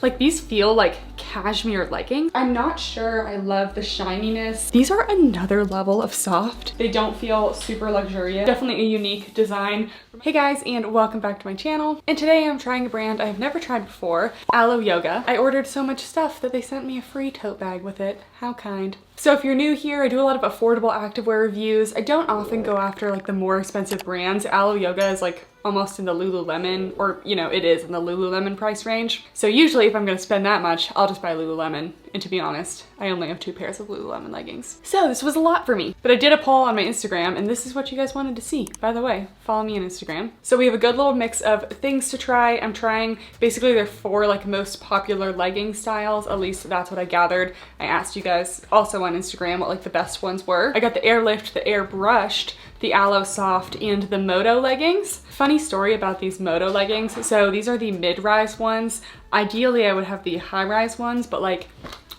Like these feel like cashmere leggings. I'm not sure I love the shininess. These are another level of soft. They don't feel super luxurious. Definitely a unique design. Hey guys, and welcome back to my channel. And today I'm trying a brand I have never tried before, Alo Yoga. I ordered so much stuff that they sent me a free tote bag with it. How kind. So if you're new here, I do a lot of affordable activewear reviews. I don't often go after like the more expensive brands. Alo Yoga is like almost in the Lululemon, or you know, it is in the Lululemon price range. So usually if I'm gonna spend that much, I'll just buy Lululemon. And to be honest, I only have 2 pairs of Lululemon leggings. So this was a lot for me. But I did a poll on my Instagram and this is what you guys wanted to see. By the way, follow me on Instagram. So we have a good little mix of things to try. I'm trying basically their 4 like most popular legging styles. At least that's what I gathered. I asked you guys also on Instagram what like the best ones were. I got the AIRLIFT, the AIRBRUSH, the ALOSOFT, and the MOTO leggings. Funny story about these MOTO leggings. So these are the mid-rise ones. Ideally, I would have the high-rise ones, but like,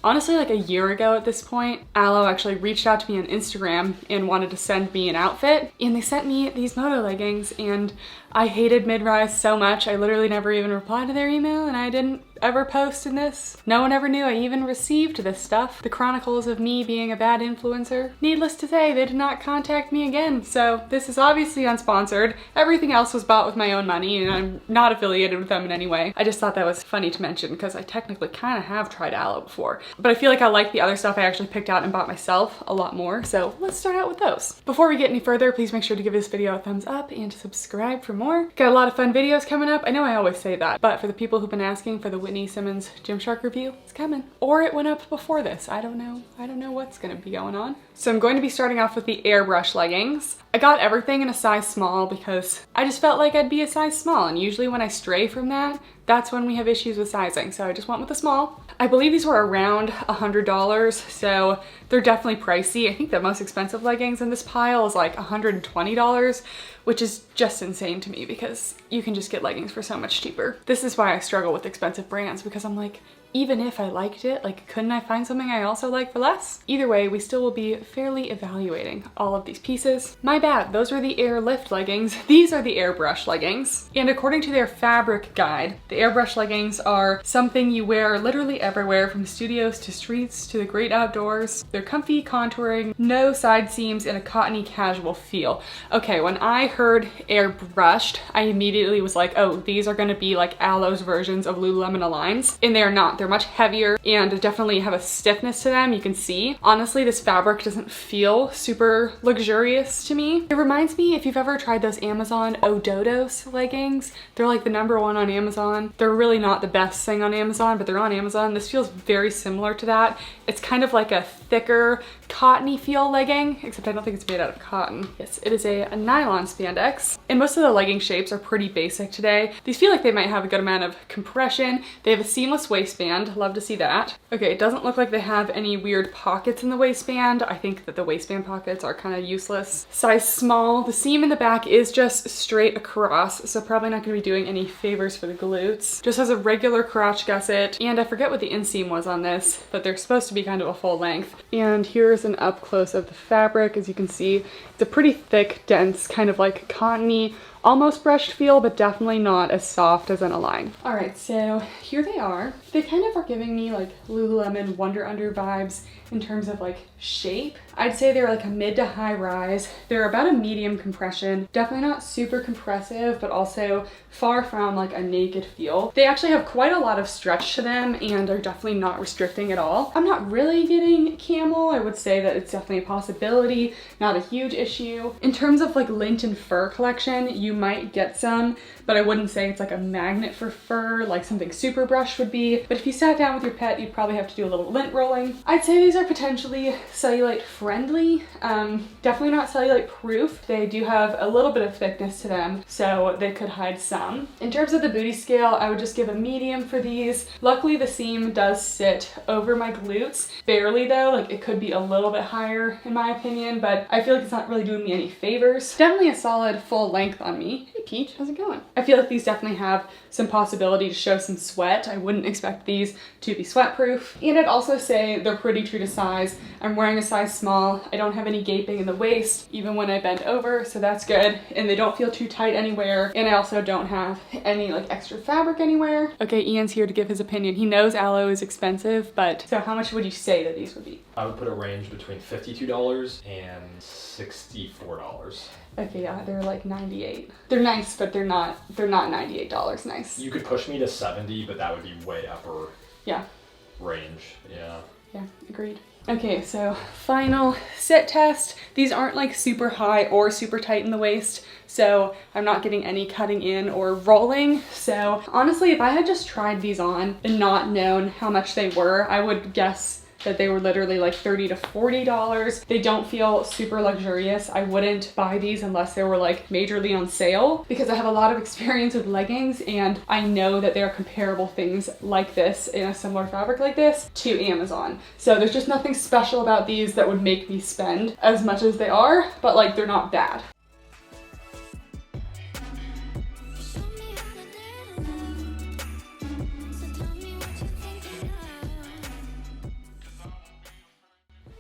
honestly, like a year ago at this point, Alo actually reached out to me on Instagram and wanted to send me an outfit. And they sent me these MOTO leggings and I hated mid-rise so much. I literally never even replied to their email and I didn't ever post in this. No one ever knew I even received this stuff. The chronicles of me being a bad influencer. Needless to say, they did not contact me again. So this is obviously unsponsored. Everything else was bought with my own money and I'm not affiliated with them in any way. I just thought that was funny to mention because I technically kind of have tried Alo before. But I feel like I like the other stuff I actually picked out and bought myself a lot more. So let's start out with those. Before we get any further, please make sure to give this video a thumbs up and subscribe for more. Got a lot of fun videos coming up. I know I always say that, but for the people who've been asking for the Whitney Simmons Gymshark review, it's coming. Or it went up before this. I don't know. I don't know what's gonna be going on. So I'm going to be starting off with the AIRBRUSH leggings. I got everything in a size small because I just felt like I'd be a size small, and usually when I stray from that, that's when we have issues with sizing. So I just went with a small. I believe these were around $100, so they're definitely pricey. I think the most expensive leggings in this pile is like $120, which is just insane to me because you can just get leggings for so much cheaper. This is why I struggle with expensive brands, because I'm like, even if I liked it, like, couldn't I find something I also like for less? Either way, we still will be fairly evaluating all of these pieces. My bad, those were the AIRLIFT leggings. These are the AIRBRUSH leggings. And according to their fabric guide, the AIRBRUSH leggings are something you wear literally everywhere, from studios to streets to the great outdoors. They're comfy, contouring, no side seams, and a cottony casual feel. Okay, when I heard AIRBRUShed, I immediately was like, oh, these are gonna be like Alo's versions of Lululemon Aligns, and they're not. They're much heavier and definitely have a stiffness to them, you can see. Honestly, this fabric doesn't feel super luxurious to me. It reminds me, if you've ever tried those Amazon Ododos leggings, they're like the #1 on Amazon. They're really not the best thing on Amazon, but they're on Amazon. This feels very similar to that. It's kind of like a thicker, cottony feel legging, except I don't think it's made out of cotton. Yes, it is a nylon spandex. And most of the legging shapes are pretty basic today. These feel like they might have a good amount of compression. They have a seamless waistband. Love to see that. Okay, it doesn't look like they have any weird pockets in the waistband. I think that the waistband pockets are kind of useless. Size small. The seam in the back is just straight across, so probably not going to be doing any favors for the glutes. Just has a regular crotch gusset, and I forget what the inseam was on this, but they're supposed to be kind of a full length. And here's an up close of the fabric. As you can see, it's a pretty thick, dense, kind of like cottony, almost brushed feel, but definitely not as soft as an Align. All right, so here they are. They kind of are giving me like Lululemon Wonder Under vibes in terms of like shape. I'd say they're like a mid to high rise. They're about a medium compression. Definitely not super compressive, but also far from like a naked feel. They actually have quite a lot of stretch to them and are definitely not restricting at all. I'm not really getting camel. I would say that it's definitely a possibility, not a huge issue. In terms of like lint and fur collection, you might get some, but I wouldn't say it's like a magnet for fur like something super brush would be. But if you sat down with your pet, you'd probably have to do a little lint rolling. I'd say these are potentially cellulite friendly. Definitely not cellulite proof. They do have a little bit of thickness to them, so they could hide some. In terms of the booty scale, I would just give a medium for these. Luckily, the seam does sit over my glutes. Barely though, like it could be a little bit higher in my opinion, but I feel like it's not really doing me any favors. Definitely a solid full length on me. Hey Peach, how's it going? I feel like these definitely have some possibility to show some sweat. I wouldn't expect these to be sweat proof. And I'd also say they're pretty true to size. I'm wearing a size small. I don't have any gaping in the waist, even when I bend over, so that's good. And they don't feel too tight anywhere. And I also don't have any like extra fabric anywhere. Okay, Ian's here to give his opinion. He knows aloe is expensive, but so how much would you say that these would be? I would put a range between $52 and $64. Okay, yeah, they're like 98. They're nice, but they're not $98 nice. You could push me to 70, but that would be way upper range. Yeah, agreed. Okay, so final sit test. These aren't like super high or super tight in the waist, so I'm not getting any cutting in or rolling. So honestly, if I had just tried these on and not known how much they were, I would guess that they were literally like $30 to $40. They don't feel super luxurious. I wouldn't buy these unless they were like majorly on sale, because I have a lot of experience with leggings and I know that there are comparable things like this in a similar fabric like this to Amazon. So there's just nothing special about these that would make me spend as much as they are, but like they're not bad.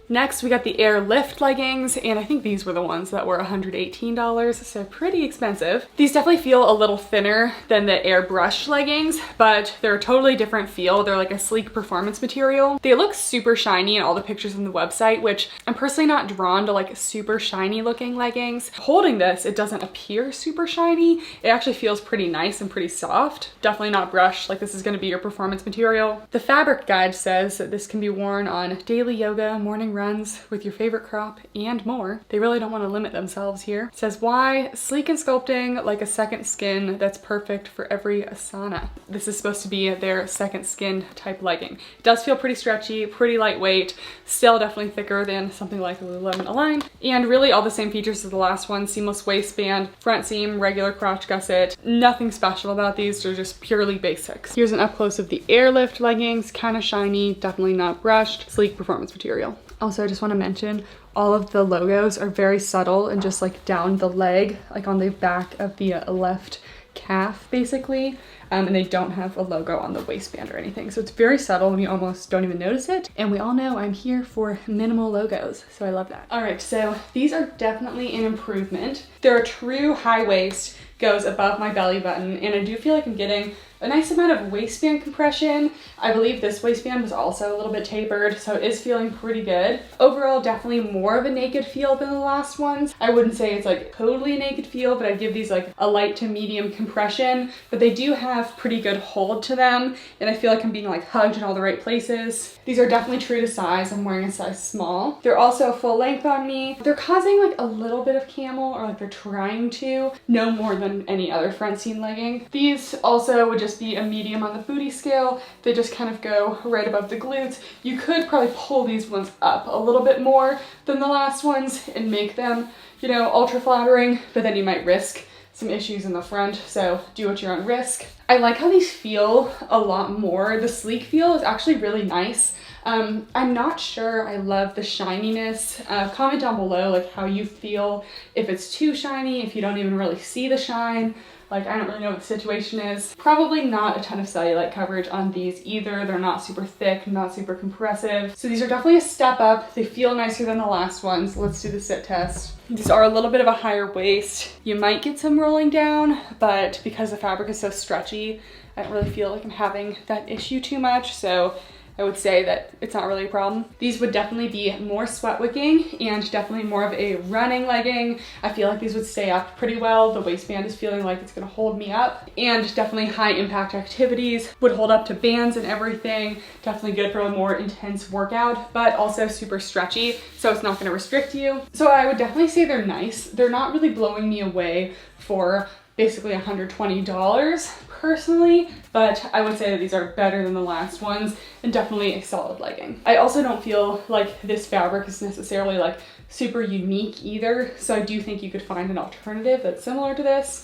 Next, we got the AIRLIFT leggings, and I think these were the ones that were $118, so pretty expensive. These definitely feel a little thinner than the AIRBRUSH leggings, but they're a totally different feel. They're like a sleek performance material. They look super shiny in all the pictures on the website, which I'm personally not drawn to like super shiny looking leggings. Holding this, it doesn't appear super shiny. It actually feels pretty nice and pretty soft. Definitely not brushed, like this is gonna be your performance material. The fabric guide says that this can be worn on daily yoga, morning runs with your favorite crop, and more. They really don't want to limit themselves here. It says why? Sleek and sculpting like a second skin that's perfect for every asana. This is supposed to be their second skin type legging. It does feel pretty stretchy, pretty lightweight, still definitely thicker than something like Lululemon Align, and really all the same features as the last one. Seamless waistband, front seam, regular crotch gusset. Nothing special about these, they're just purely basics. Here's an up close of the AIRLIFT leggings, kind of shiny, definitely not brushed, sleek performance material. Also, I just want to mention all of the logos are very subtle and just like down the leg, like on the back of the left calf basically, and they don't have a logo on the waistband or anything. So it's very subtle and you almost don't even notice it. And we all know I'm here for minimal logos, so I love that. All right, so these are definitely an improvement. They're a true high waist, goes above my belly button, and I do feel like I'm getting a nice amount of waistband compression. I believe this waistband was also a little bit tapered, so it is feeling pretty good. Overall, definitely more of a naked feel than the last ones. I wouldn't say it's like totally a naked feel, but I'd give these like a light to medium compression, but they do have pretty good hold to them, and I feel like I'm being like hugged in all the right places. These are definitely true to size. I'm wearing a size small. They're also full length on me. They're causing like a little bit of camel, or like they're trying to, no more than any other front seam legging. These also would just be a medium on the booty scale. They just kind of go right above the glutes. You could probably pull these ones up a little bit more than the last ones and make them, you know, ultra flattering, but then you might risk some issues in the front, so do at your own risk. I like how these feel a lot more. The sleek feel is actually really nice. I'm not sure I love the shininess. Comment down below like how you feel, if it's too shiny, if you don't even really see the shine. Like, I don't really know what the situation is. Probably not a ton of cellulite coverage on these either. They're not super thick, not super compressive. So these are definitely a step up. They feel nicer than the last ones. Let's do the sit test. These are a little bit of a higher waist. You might get some rolling down, but because the fabric is so stretchy, I don't really feel like I'm having that issue too much. So I would say that it's not really a problem. These would definitely be more sweat wicking and definitely more of a running legging. I feel like these would stay up pretty well. The waistband is feeling like it's gonna hold me up, and definitely high impact activities would hold up to bands and everything. Definitely good for a more intense workout, but also super stretchy, so it's not gonna restrict you. So I would definitely say they're nice. They're not really blowing me away for basically $120 personally, but I would say that these are better than the last ones and definitely a solid legging. I also don't feel like this fabric is necessarily like super unique either, so I do think you could find an alternative that's similar to this.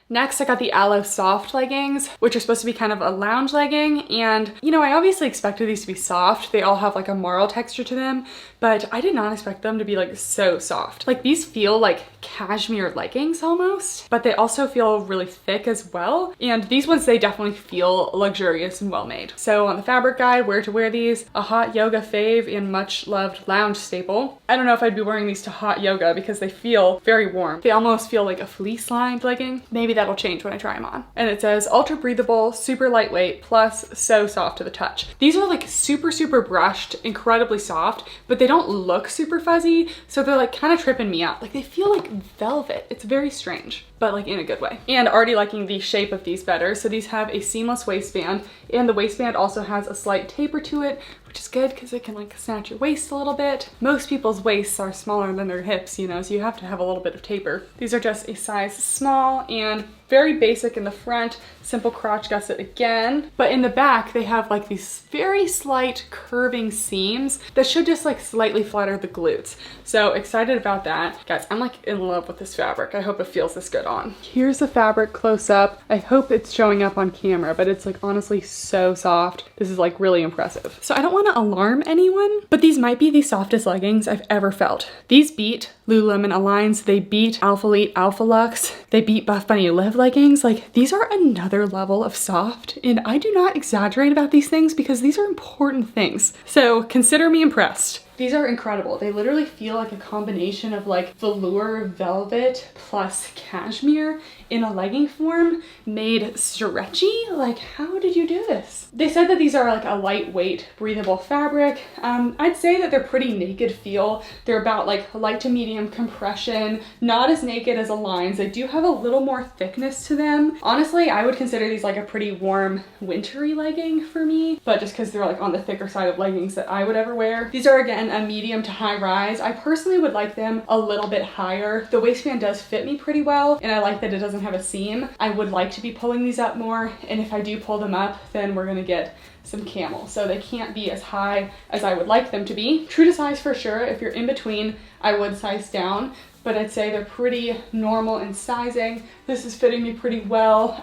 Next, I got the ALOSOFT leggings, which are supposed to be kind of a lounge legging. And, you know, I obviously expected these to be soft. They all have like a marl texture to them, but I did not expect them to be like so soft. Like these feel like cashmere leggings almost, but they also feel really thick as well. And these ones, they definitely feel luxurious and well made. So on the fabric guide, where to wear these, a hot yoga fave and much loved lounge staple. I don't know if I'd be wearing these to hot yoga because they feel very warm. They almost feel like a fleece lined legging. Maybe that'll change when I try them on. And it says ultra breathable, super lightweight, plus so soft to the touch. These are like super brushed, incredibly soft, but they don't look super fuzzy. So they're like kind of tripping me up. Like they feel like velvet. It's very strange, but like in a good way. And already liking the shape of these better. So these have a seamless waistband, and the waistband also has a slight taper to it, which is good because it can like snatch your waist a little bit. Most people's waists are smaller than their hips, you know, so you have to have a little bit of taper. These are just a size small and very basic in the front, simple crotch gusset again. But in the back, they have like these very slight curving seams that should just like slightly flatter the glutes. So excited about that. Guys, I'm like in love with this fabric. I hope it feels this good on. Here's the fabric close up. I hope it's showing up on camera, but it's like honestly so soft. This is like really impressive. So I don't want to alarm anyone, but these might be the softest leggings I've ever felt. These beat Lululemon Aligns, they beat Alpha Elite Alpha Luxe, they beat Buff Bunny Live leggings. Like these are another level of soft, and I do not exaggerate about these things because these are important things. So consider me impressed. These are incredible. They literally feel like a combination of like velour velvet plus cashmere in a legging form made stretchy. Like, how did you do this? They said that these are like a lightweight, breathable fabric. I'd say that they're pretty naked feel. They're about like light to medium compression, not as naked as Aligns. They do have a little more thickness to them. Honestly, I would consider these like a pretty warm, wintry legging for me, but just because they're like on the thicker side of leggings that I would ever wear. These are again a medium to high rise. I personally would like them a little bit higher. The waistband does fit me pretty well, and I like that it doesn't have a seam. I would like to be pulling these up more, and if I do pull them up, then we're gonna get some camel. So they can't be as high as I would like them to be. True to size for sure. If you're in between, I would size down, but I'd say they're pretty normal in sizing. This is fitting me pretty well.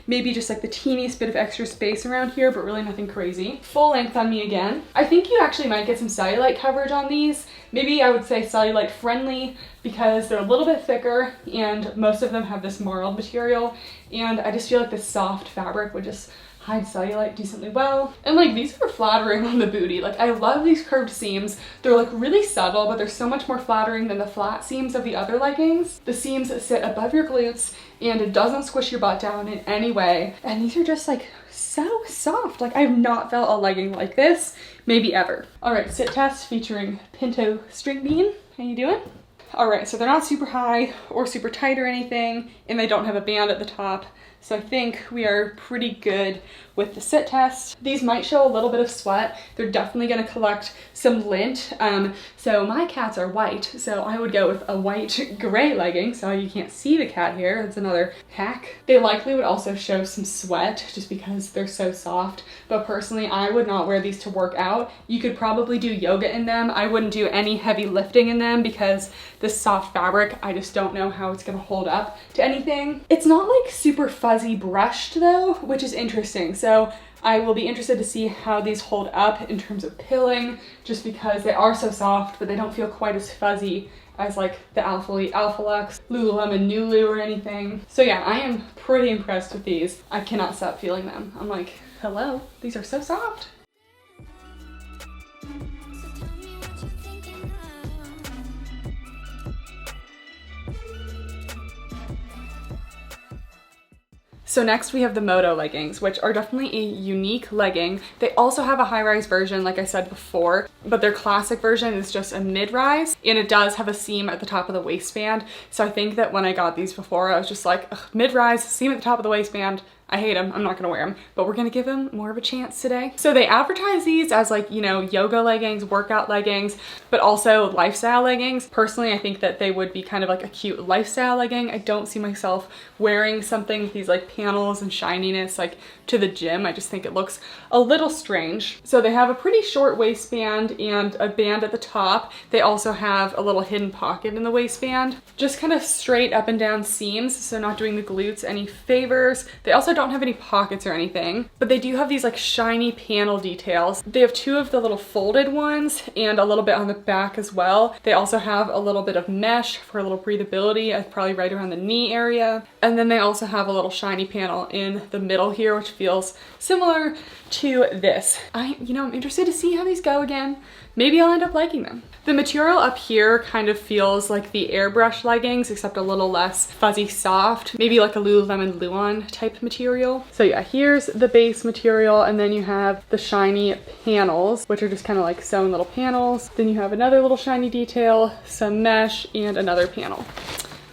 Maybe just like the teeniest bit of extra space around here, but really nothing crazy. Full length on me again. I think you actually might get some cellulite coverage on these. Maybe I would say cellulite friendly because they're a little bit thicker and most of them have this marled material. And I just feel like this soft fabric would just hide cellulite decently well. And like these are flattering on the booty. Like I love these curved seams. They're like really subtle, but they're so much more flattering than the flat seams of the other leggings. The seams sit above your glutes and it doesn't squish your butt down in any way. And these are just like so soft. Like I've not felt a legging like this, maybe ever. All right, sit test featuring Pinto String Bean. How you doing? All right, so they're not super high or super tight or anything, and they don't have a band at the top. So I think we are pretty good with the sit test. These might show a little bit of sweat. They're definitely gonna collect some lint. So my cats are white, so I would go with a white gray legging, so you can't see the cat here. That's another hack. They likely would also show some sweat just because they're so soft, but personally, I would not wear these to work out. You could probably do yoga in them. I wouldn't do any heavy lifting in them because this soft fabric, I just don't know how it's gonna hold up to anything. It's not like super fuzzy brushed though, which is interesting. So I will be interested to see how these hold up in terms of pilling, just because they are so soft, but they don't feel quite as fuzzy as like the Alpha Elite Alpha Luxe, Lululemon Nulu or anything. So yeah, I am pretty impressed with these. I cannot stop feeling them. I'm like, hello, these are so soft. So next we have the MOTO leggings, which are definitely a unique legging. They also have a high-rise version, like I said before, but their classic version is just a mid-rise, and it does have a seam at the top of the waistband. So I think that when I got these before, I was just like, mid-rise, seam at the top of the waistband, I hate them, I'm not gonna wear them, but we're gonna give them more of a chance today. So they advertise these as like, you know, yoga leggings, workout leggings, but also lifestyle leggings. Personally, I think that they would be kind of like a cute lifestyle legging. I don't see myself wearing something with these like panels and shininess like to the gym. I just think it looks a little strange. So they have a pretty short waistband and a band at the top. They also have a little hidden pocket in the waistband. Just kind of straight up and down seams, so not doing the glutes any favors. They also don't have any pockets or anything, but they do have these like shiny panel details. They have two of the little folded ones and a little bit on the back as well. They also have a little bit of mesh for a little breathability, probably right around the knee area. And then they also have a little shiny panel in the middle here, which feels similar to this. I'm interested to see how these go again. Maybe I'll end up liking them. The material up here kind of feels like the AIRBRUSH leggings, except a little less fuzzy soft, maybe like a Lululemon Luon type material. So yeah, here's the base material, and then you have the shiny panels, which are just kind of like sewn little panels. Then you have another little shiny detail, some mesh, and another panel.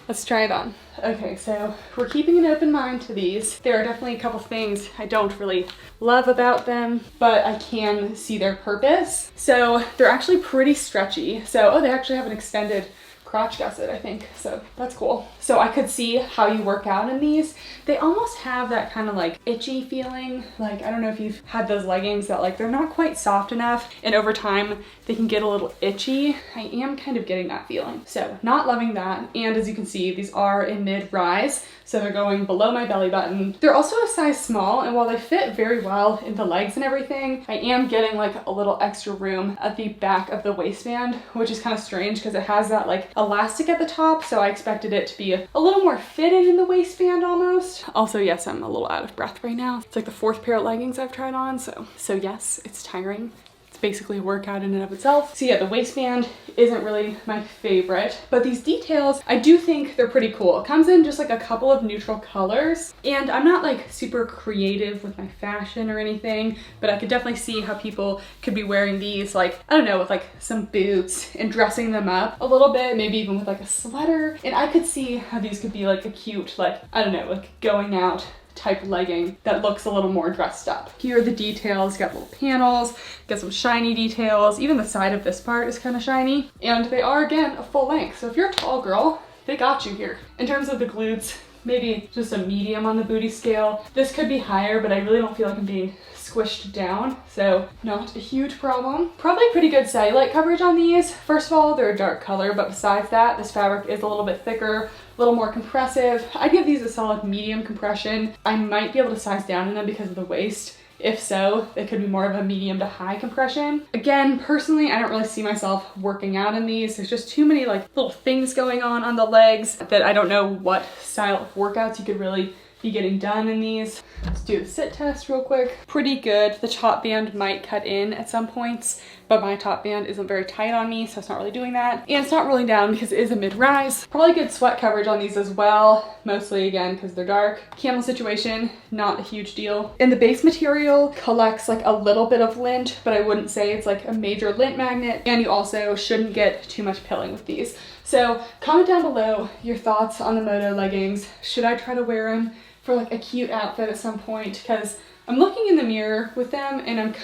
Let's try it on. Okay, so we're keeping an open mind to these. There are definitely a couple things I don't really love about them, but I can see their purpose. So they're actually pretty stretchy. So, oh, they actually have an extended crotch gusset, I think. So that's cool. So I could see how you work out in these. They almost have that kind of like itchy feeling. Like, I don't know if you've had those leggings that like, they're not quite soft enough and over time they can get a little itchy. I am kind of getting that feeling. So not loving that. And as you can see, these are in mid-rise. So they're going below my belly button. They're also a size small, and while they fit very well in the legs and everything, I am getting like a little extra room at the back of the waistband, which is kind of strange because it has that like elastic at the top. So I expected it to be a little more fitted in the waistband almost. Also, yes, I'm a little out of breath right now. It's like the 4th pair of leggings I've tried on. So yes, it's tiring. Basically a workout in and of itself. So yeah, the waistband isn't really my favorite, but these details, I do think they're pretty cool. It comes in just like a couple of neutral colors, and I'm not like super creative with my fashion or anything, but I could definitely see how people could be wearing these, like, I don't know, with like some boots and dressing them up a little bit, maybe even with like a sweater. And I could see how these could be like a cute, like, I don't know, like going out type legging that looks a little more dressed up. Here are the details. Got little panels, got some shiny details. Even the side of this part is kind of shiny. And they are, again, a full length. So if you're a tall girl, they got you here. In terms of the glutes, maybe just a medium on the booty scale. This could be higher, but I really don't feel like I'm being squished down, so not a huge problem. Probably pretty good cellulite coverage on these. First of all, they're a dark color, but besides that, this fabric is a little bit thicker, a little more compressive. I give these a solid medium compression. I might be able to size down in them because of the waist. If so, it could be more of a medium to high compression. Again, personally, I don't really see myself working out in these. There's just too many like little things going on the legs that I don't know what style of workouts you could really be getting done in these. Let's do the sit test real quick. Pretty good. The top band might cut in at some points, but my top band isn't very tight on me, so it's not really doing that. And it's not rolling down because it is a mid-rise. Probably good sweat coverage on these as well, mostly again because they're dark. Camel situation, not a huge deal. And the base material collects like a little bit of lint, but I wouldn't say it's like a major lint magnet. And you also shouldn't get too much pilling with these. So comment down below your thoughts on the MOTO leggings. Should I try to wear them for like a cute outfit at some point? Because I'm looking in the mirror with them and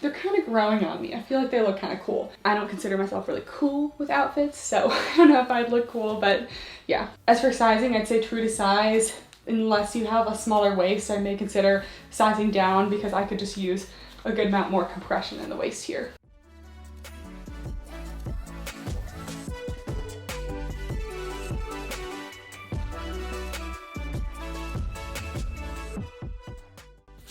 they're kind of growing on me. I feel like they look kind of cool. I don't consider myself really cool with outfits, so I don't know if I'd look cool, but yeah. As for sizing, I'd say true to size. Unless you have a smaller waist, I may consider sizing down because I could just use a good amount more compression in the waist here.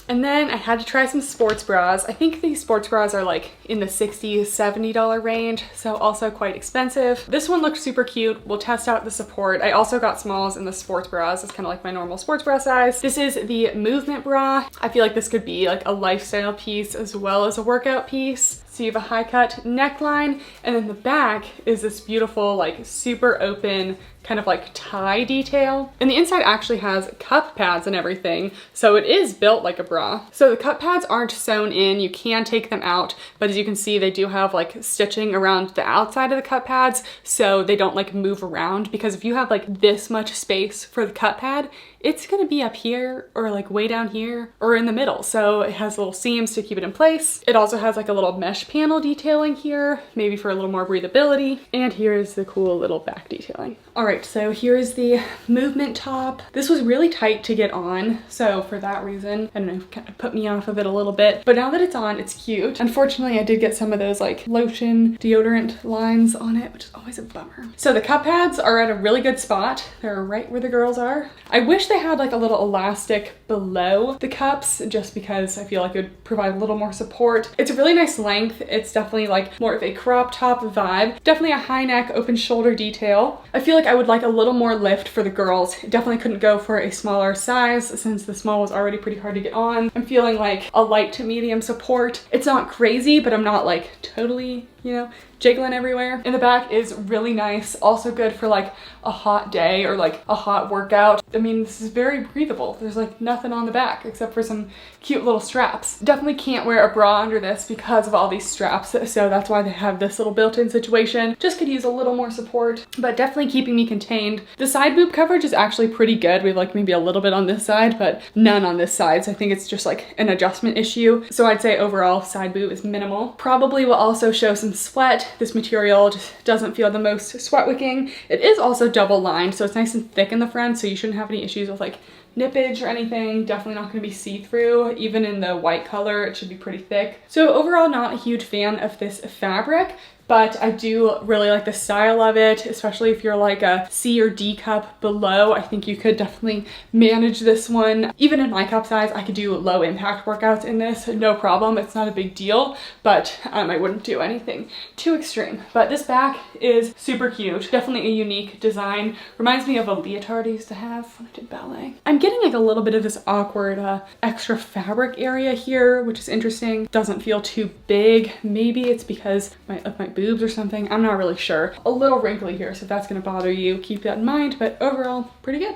And then I had to try some sports bras. I think these sports bras are like in the $60, $70 range, so also quite expensive. This one looked super cute. We'll test out the support. I also got smalls in the sports bras. It's kind of like my normal sports bra size. This is the movement bra. I feel like this could be like a lifestyle piece as well as a workout piece. So you have a high cut neckline, and then the back is this beautiful, like super open kind of like tie detail. And the inside actually has cup pads and everything. So it is built like a bra. bra. So the cup pads aren't sewn in, you can take them out, but as you can see, they do have like stitching around the outside of the cup pads so they don't like move around, because if you have like this much space for the cup pad, it's gonna be up here or like way down here or in the middle. So it has little seams to keep it in place. It also has like a little mesh panel detailing here, maybe for a little more breathability. And here is the cool little back detailing. All right, so here is the movement top. This was really tight to get on. So for that reason, I don't know, kind of put me off of it a little bit, but now that it's on, it's cute. Unfortunately, I did get some of those like lotion deodorant lines on it, which is always a bummer. So the cup pads are at a really good spot. They're right where the girls are. I wish they had like a little elastic below the cups, just because I feel like it would provide a little more support. It's a really nice length. It's definitely like more of a crop top vibe. Definitely a high neck, open shoulder detail. I feel like I would like a little more lift for the girls. Definitely couldn't go for a smaller size since the small was already pretty hard to get on. I'm feeling like a light to medium support. It's not crazy, but I'm not like totally, you know, jiggling everywhere. In the back is really nice. Also good for like a hot day or like a hot workout. I mean, this is very breathable. There's like nothing on the back except for some cute little straps. Definitely can't wear a bra under this because of all these straps. So that's why they have this little built-in situation. Just could use a little more support, but definitely keeping me contained. The side boob coverage is actually pretty good. We have like maybe a little bit on this side, but none on this side. So I think it's just like an adjustment issue. So I'd say overall side boob is minimal. Probably will also show some sweat. This material just doesn't feel the most sweat wicking. It is also double lined, so it's nice and thick in the front, so you shouldn't have any issues with like nippage or anything. Definitely not going to be see-through. Even in the white color, it should be pretty thick. So overall, not a huge fan of this fabric, but I do really like the style of it, especially if you're like a C or D cup below. I think you could definitely manage this one. Even in my cup size, I could do low impact workouts in this, no problem. It's not a big deal, but I wouldn't do anything too extreme. But this back is super cute. Definitely a unique design. Reminds me of a leotard I used to have when I did ballet. I'm getting like a little bit of this awkward extra fabric area here, which is interesting. Doesn't feel too big. Maybe it's because of my boobs or something. I'm not really sure. A little wrinkly here, so if that's gonna bother you, keep that in mind, but overall, pretty good.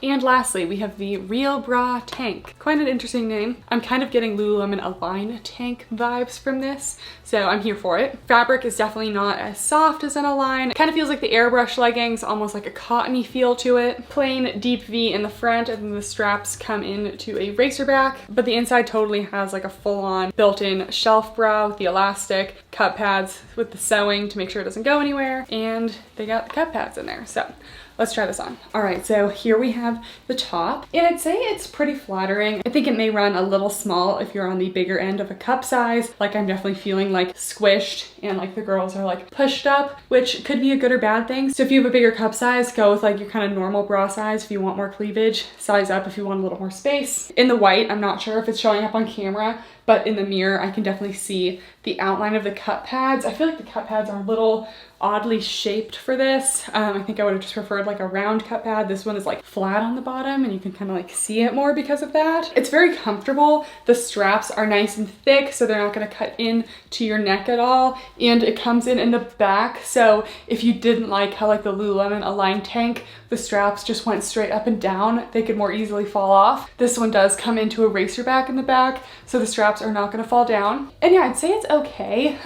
And lastly, we have the Real Bra Tank. Quite an interesting name. I'm kind of getting Lululemon Align tank vibes from this, so I'm here for it. Fabric is definitely not as soft as an Align. It kind of feels like the AIRBRUSH leggings, almost like a cottony feel to it. Plain deep V in the front, and then the straps come into a racer back, but the inside totally has like a full-on built-in shelf bra with the elastic, cup pads with the sewing to make sure it doesn't go anywhere, and they got the cup pads in there, so let's try this on. All right, so here we have the top, and I'd say it's pretty flattering. I think it may run a little small if you're on the bigger end of a cup size. Like I'm definitely feeling like squished and like the girls are like pushed up, which could be a good or bad thing. So if you have a bigger cup size, go with like your kind of normal bra size if you want more cleavage. Size up if you want a little more space. In the white, I'm not sure if it's showing up on camera, but in the mirror, I can definitely see the outline of the cup pads. I feel like the cup pads are a little oddly shaped for this. I think I would have just preferred like a round cup pad. This one is like flat on the bottom and you can kind of like see it more because of that. It's very comfortable. The straps are nice and thick, so they're not gonna cut in to your neck at all. And it comes in the back. So if you didn't like how like the Lululemon Align tank, the straps just went straight up and down, they could more easily fall off. This one does come into a racer back in the back, so the straps are not gonna fall down. And yeah, I'd say it's okay.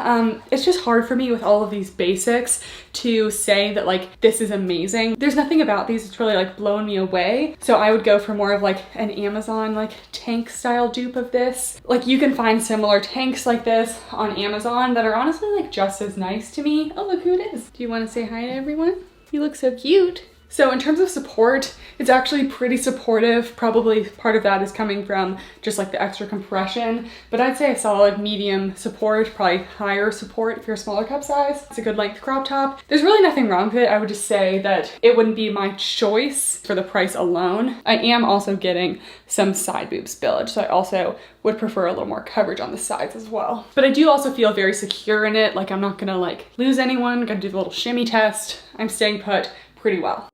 It's just hard for me with all of these basics to say that like this is amazing. There's nothing about these that's really like blown me away. So I would go for more of like an Amazon like tank style dupe of this. Like you can find similar tanks like this on Amazon that are honestly like just as nice to me. Oh, look who it is. Do you want to say hi to everyone? You look so cute. So in terms of support, it's actually pretty supportive. Probably part of that is coming from just like the extra compression, but I'd say a solid medium support, probably higher support if you're a smaller cup size. It's a good length crop top. There's really nothing wrong with it. I would just say that it wouldn't be my choice for the price alone. I am also getting some side boob spillage, so I also would prefer a little more coverage on the sides as well. But I do also feel very secure in it. Like I'm not gonna like lose anyone. I'm gonna do the little shimmy test. I'm staying put pretty well.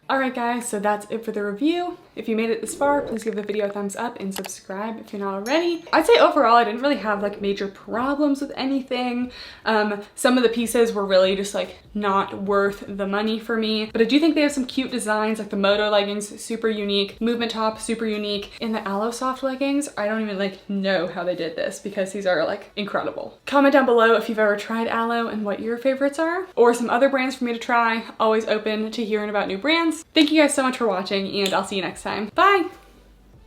All right guys, so that's it for the review. If you made it this far, please give the video a thumbs up and subscribe if you're not already. I'd say overall, I didn't really have like major problems with anything. Some of the pieces were really just like not worth the money for me, but I do think they have some cute designs, like the MOTO leggings, super unique, movement top, super unique, and the ALOSOFT leggings, I don't even like know how they did this because these are like incredible. Comment down below if you've ever tried Alo and what your favorites are, or some other brands for me to try. Always open to hearing about new brands. Thank you guys so much for watching, and I'll see you next time. Bye!